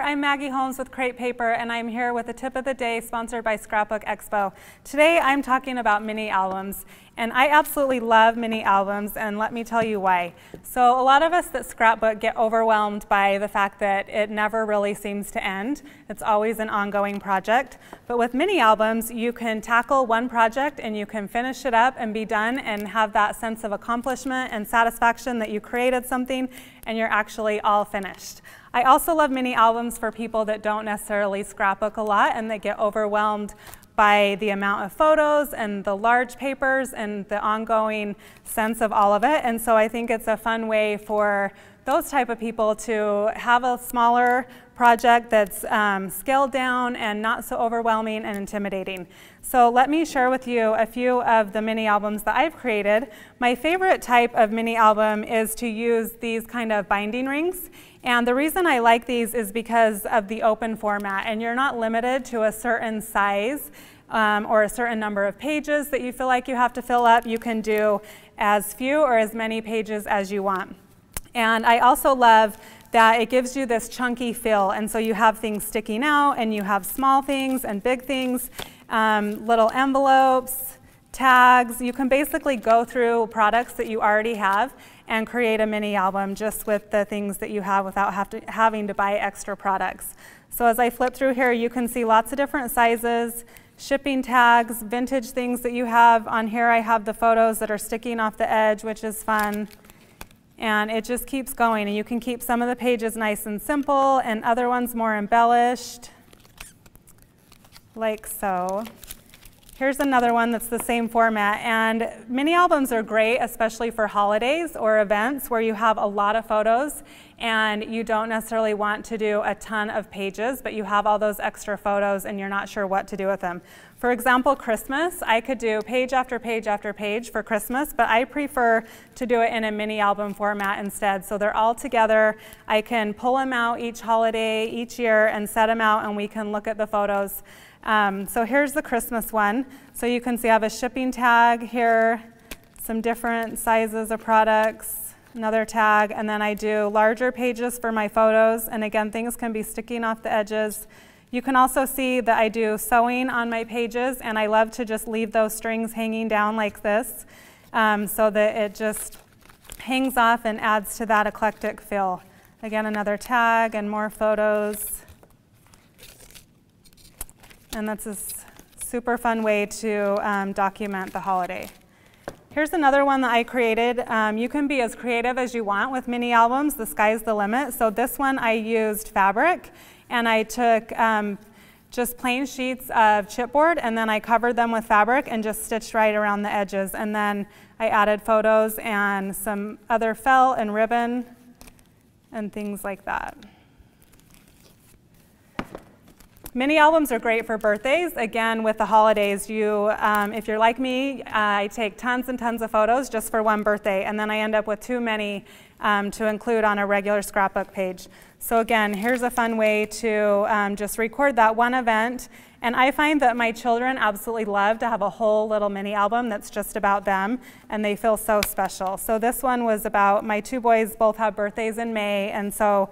I'm Maggie Holmes with Crate Paper, and I'm here with a tip of the day sponsored by Scrapbook Expo. Today I'm talking about mini albums, and I absolutely love mini albums, and let me tell you why. So a lot of us that scrapbook get overwhelmed by the fact that it never really seems to end. It's always an ongoing project. But with mini albums, you can tackle one project and you can finish it up and be done and have that sense of accomplishment and satisfaction that you created something and you're actually all finished. I also love mini albums for people that don't necessarily scrapbook a lot and that get overwhelmed by the amount of photos and the large papers and the ongoing sense of all of it. And so I think it's a fun way for those type of people to have a smaller project that's scaled down and not so overwhelming and intimidating. So let me share with you a few of the mini albums that I've created. My favorite type of mini album is to use these kind of binding rings. And the reason I like these is because of the open format, and you're not limited to a certain size or a certain number of pages that you feel like you have to fill up. You can do as few or as many pages as you want. And I also love that it gives you this chunky feel, and so you have things sticking out, and you have small things and big things, little envelopes, tags. You can basically go through products that you already have and create a mini album just with the things that you have without having to buy extra products. So as I flip through here, you can see lots of different sizes, shipping tags, vintage things that you have. On here I have the photos that are sticking off the edge, which is fun. And it just keeps going, and you can keep some of the pages nice and simple and other ones more embellished, like so. Here's another one that's the same format, and mini albums are great, especially for holidays or events where you have a lot of photos and you don't necessarily want to do a ton of pages, but you have all those extra photos and you're not sure what to do with them. For example, Christmas, I could do page after page after page for Christmas, but I prefer to do it in a mini album format instead. So they're all together. I can pull them out each holiday, each year, and set them out, and we can look at the photos. So here's the Christmas one. So you can see I have a shipping tag here, some different sizes of products, another tag, and then I do larger pages for my photos, and again, things can be sticking off the edges. You can also see that I do sewing on my pages, and I love to just leave those strings hanging down like this so that it just hangs off and adds to that eclectic feel. Again, another tag and more photos. And that's a super fun way to document the holiday. Here's another one that I created. You can be as creative as you want with mini albums. The sky's the limit. So this one I used fabric, and I took just plain sheets of chipboard, and then I covered them with fabric and just stitched right around the edges. And then I added photos and some other felt and ribbon and things like that. Mini albums are great for birthdays. Again, with the holidays, if you're like me, I take tons and tons of photos just for one birthday, and then I end up with too many to include on a regular scrapbook page. So again, here's a fun way to just record that one event. And I find that my children absolutely love to have a whole little mini album that's just about them, and they feel so special. So this one was about, my two boys both have birthdays in May, and so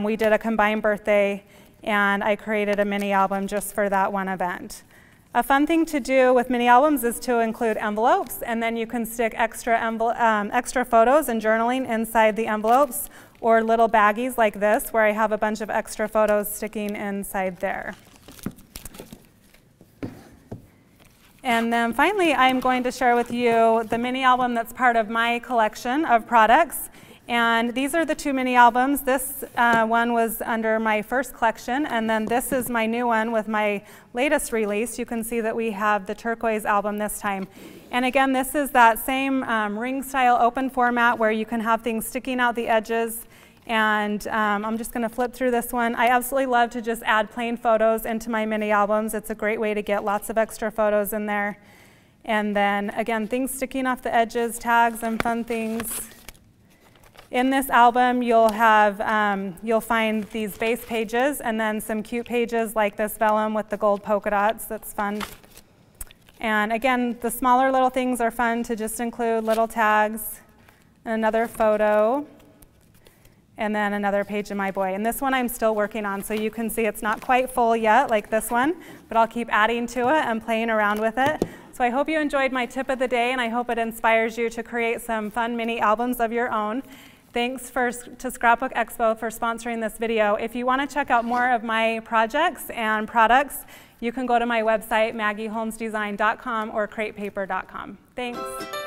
we did a combined birthday, and I created a mini album just for that one event. A fun thing to do with mini albums is to include envelopes, and then you can stick extra photos and journaling inside the envelopes, or little baggies like this where I have a bunch of extra photos sticking inside there. And then finally, I'm going to share with you the mini album that's part of my collection of products. And these are the two mini albums. This one was under my first collection, and then this is my new one with my latest release. You can see that we have the turquoise album this time. And again, this is that same ring style open format where you can have things sticking out the edges. And I'm just going to flip through this one. I absolutely love to just add plain photos into my mini albums. It's a great way to get lots of extra photos in there. And then again, things sticking off the edges, tags and fun things. In this album, you'll find these base pages and then some cute pages like this vellum with the gold polka dots. That's fun. And again, the smaller little things are fun to just include, little tags and another photo. and then another page of my boy. And this one I'm still working on, so you can see it's not quite full yet like this one, but I'll keep adding to it and playing around with it. So I hope you enjoyed my tip of the day, and I hope it inspires you to create some fun mini albums of your own. Thanks to Scrapbook Expo for sponsoring this video. If you want to check out more of my projects and products, you can go to my website, maggieholmesdesign.com or cratepaper.com. Thanks.